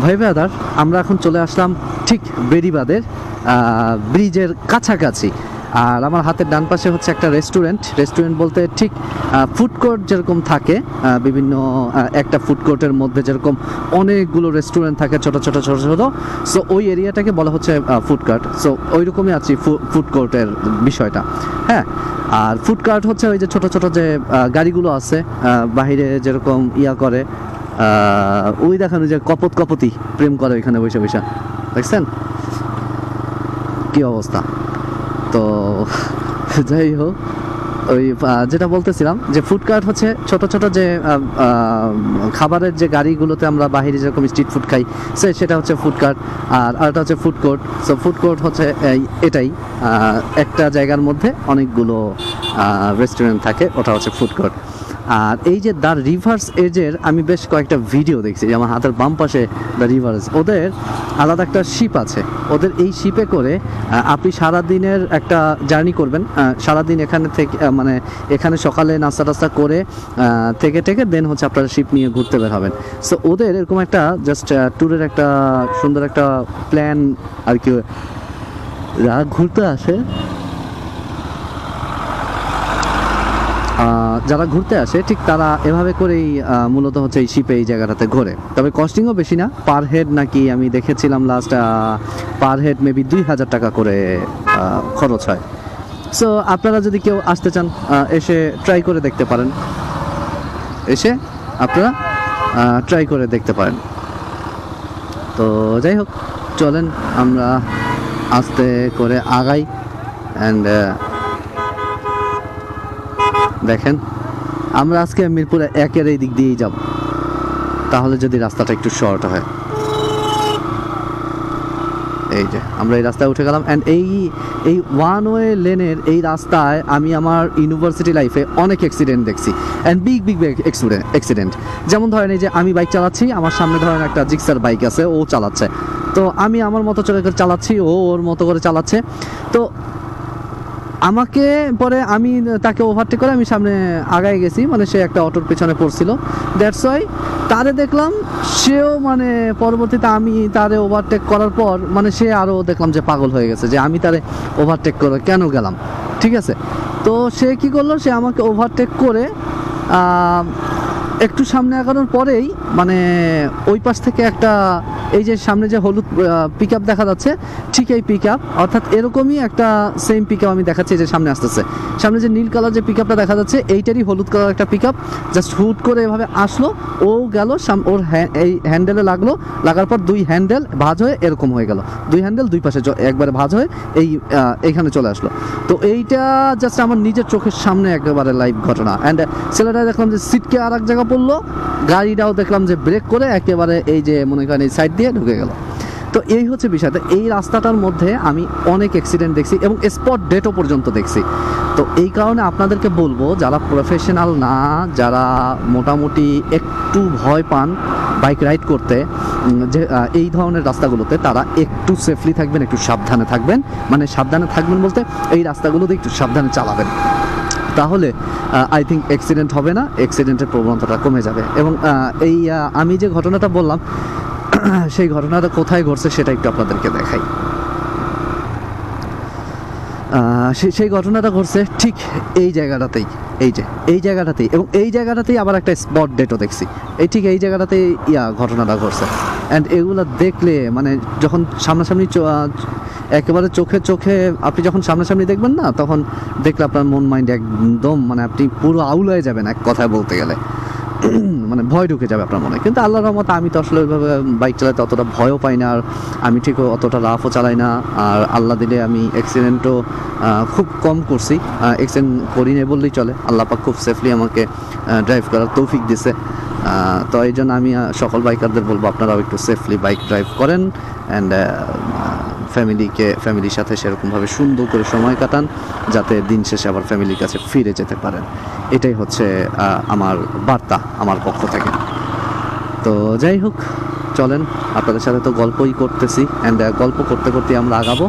ভাই ব্রাদার, আমরা এখন চলে আসলাম ঠিক বেড়িবাঁধের ব্রিজের কাছাকাছি। আর আমার হাতের ডান পাশে হচ্ছে একটা রেস্টুরেন্ট বলতে ঠিক ফুড কোর্ট যেরকম থাকে, বিভিন্ন একটা ফুড কোর্টের মধ্যে যেরকম অনেকগুলো রেস্টুরেন্ট থাকে ছোট ছোট ছোট ছোট, সো ওই এরিয়াটাকে বলা হচ্ছে ফুড কোর্ট। সো ওই রকমই আছি ফুড কোর্টের বিষয়টা। হ্যাঁ, আর ফুড কোর্ট হচ্ছে ওই যে ছোট ছোট যে গাড়িগুলো আছে, বাহিরে যেরকম ইয়া করে, ওই দেখানো যে কপতি প্রেম করে ওইখানে বসে বসে, দেখছেন কি অবস্থা। তো যাই হোক, ওই যেটা বলতেছিলাম যে ফুড কার্ট হচ্ছে ছোট ছোট যে খাবারের যে গাড়িগুলোতে আমরা বাইরে যেরকম স্ট্রিট ফুড খাই, সেটা হচ্ছে ফুড কার্ট। আর আরেকটা হচ্ছে food court. So food court হচ্ছে এটাই, একটা জায়গার মধ্যে অনেকগুলো রেস্টুরেন্ট থাকে, ওটা হচ্ছে ফুড কোর্ট। আর এই যে দ্য রিভার্স এজের আমি বেশ কয়েকটা ভিডিও দেখছি, যে আমার হাতের বাম পাশে দ্য রিভার্স, ওদের আলাদা একটা শিপ আছে। ওদের এই শিপে করে আপনি সারাদিনের একটা জার্নি করবেন, সারাদিন এখানে থেকে মানে এখানে সকালে নাস্তা টাস্তা করে থেকে দেন হচ্ছে আপনারা শিপ নিয়ে ঘুরতে বের হবেন। সো ওদের এরকম একটা জাস্ট ট্যুরের একটা সুন্দর একটা প্ল্যান আর কি। ঘুরতে আসে, যারা ঘুরতে আসে ঠিক তারা এভাবে করেই মূলত হচ্ছে এই শিপে এই জায়গাটাতে ঘোরে। তবে কস্টিংও বেশি না, পার হেড নাকি আমি দেখেছিলাম লাস্ট, পার হেড মেবি 2,000 টাকা করে খরচ হয়। সো আপনারা যদি কেউ আসতে চান, এসে ট্রাই করে দেখতে পারেন, তো যাই হোক, চলেন আমরা আস্তে করে আগাই। অ্যান্ড দেখেন, আমরা আজকে মিরপুরে 1-এর এই দিক দিয়েই যাব, তাহলে যদি রাস্তাটা একটু শর্ট হয়। এই যে আমরা এই রাস্তায় উঠে গেলাম। অ্যান্ড এই ওয়ান ওয়ে লেনের এই রাস্তায় আমি আমার ইউনিভার্সিটি লাইফে অনেক অ্যাক্সিডেন্ট দেখছি, অ্যান্ড বিগ অ্যাক্সিডেন্ট। যেমন ধরেন এই যে আমি বাইক চালাচ্ছি, আমার সামনে ধরেন একটা জিক্সার বাইক আছে, ও চালাচ্ছে, তো আমি আমার মতো করে চালাচ্ছি, ও ওর মতো করে চালাচ্ছে। তো আমাকে পরে আমি তাকে ওভারটেক করে আমি সামনে আগায় গেছি, মানে সে একটা অটোর পেছনে পড়ছিল, দ্যাটস ওয়াই তারে দেখলাম সেও মানে পরবর্তীতে আমি তারে ওভারটেক করার পর মানে সে আরও দেখলাম যে পাগল হয়ে গেছে যে আমি তারে ওভারটেক করে কেন গেলাম। ঠিক আছে, তো সে কি করলো, সে আমাকে ওভারটেক করে একটু সামনে আগানোর পরেই মানে ওই পাশ থেকে একটা, এই যে সামনে যে হলুদ পিক আপ দেখা যাচ্ছে, ঠিক এই পিক আপ, অর্থাৎ এরকমই একটা সেম পিক আপ আমি দেখাচ্ছি যে সামনে আসতেছে, সামনে যে নীল কালার যে পিক আপটা দেখা যাচ্ছে এইটারই হলুদ কালার একটা পিক আপ জাস্ট হুট করে এভাবে আসলো, ও গেল ওর এই হ্যান্ডেলে লাগলো, লাগার পর দুই হ্যান্ডেল ভাঁজ হয়ে এরকম হয়ে গেল, দুই হ্যান্ডেল দুই পাশে একবারে ভাঁজ হয়ে এইখানে চলে আসলো। তো এইটা জাস্ট আমার নিজের চোখের সামনে একেবারে লাইভ ঘটনা। অ্যান্ড ছেলেটা দেখলাম যে সিটকে আর এক জায়গা পড়লো, গাড়িটাও দেখলাম যে ব্রেক করে একেবারে এই যে মনে করেন এই সাইড দিয়ে ঢুকে গেল। তো এই হচ্ছে বিষয়টা, এই রাস্তাটার মধ্যে আমি অনেক অ্যাক্সিডেন্ট দেখছি এবং স্পট ডেটও পর্যন্ত দেখছি। তো এই কারণে আপনাদেরকে বলবো, যারা প্রফেশনাল না, যারা মোটামুটি একটু ভয় পান বাইক রাইড করতে যে এই ধরনের রাস্তাগুলোতে, তারা একটু সেফলি থাকবেন, একটু সাবধানে থাকবেন। মানে সাবধানে থাকবেন বলতে এই রাস্তাগুলোতে একটু সাবধানে চালাবেন, তাহলে আই থিঙ্ক অ্যাক্সিডেন্ট হবে না, অ্যাক্সিডেন্টের প্রবণতাটা কমে যাবে। এবং এই আমি যে ঘটনাটা বললাম সেই ঘটনাটা কোথায় ঘটছে সেটা একটু আপনাদেরকে দেখাই। সেই ঘটনাটা ঘটছে ঠিক এই জায়গাটাতেই, এই জায়গাটাতেই, এবং এই জায়গাটাতেই আবার একটা স্পট ডেটও দেখছি, ঠিক এই জায়গাটাতেই ঘটনাটা ঘটছে। অ্যান্ড এগুলো দেখলে মানে যখন সামনাসামনি একেবারে চোখে আপনি যখন সামনাসামনি দেখবেন না, তখন দেখলে আপনার মন মাইন্ড একদম মানে আপনি পুরো আউল হয়ে যাবেন এক কথায় বলতে গেলে, মানে ভয় ঢুকে যাবে আপনার মনে। কিন্তু আল্লাহর রহমতে আমি তো আসলে ওইভাবে বাইক চালাতে অতটা ভয়ও পাই না, আর আমি ঠিক অতটা রাফও চালাই না। আর আল্লাহ দিলে আমি অ্যাক্সিডেন্টও খুব কম করছি, অ্যাক্সিডেন্ট করি না বললেই চলে। আল্লাহ পাক খুব সেফলি আমাকে ড্রাইভ করার তৌফিক দিছে। তো এই জন্য আমি সকল বাইকারদের বলবো আপনারাও একটু সেফলি বাইক ড্রাইভ করেন, অ্যান্ড ফ্যামিলির সাথে সেরকমভাবে সুন্দর করে সময় কাটান, যাতে দিন শেষে আবার ফ্যামিলির কাছে ফিরে যেতে পারেন। এটাই হচ্ছে আমার বার্তা আমার পক্ষ থেকে। তো যাই হোক, চলেন, আপনাদের সাথে তো গল্পই করতেছি, অ্যান্ড গল্প করতে করতে আমরা আগাবো।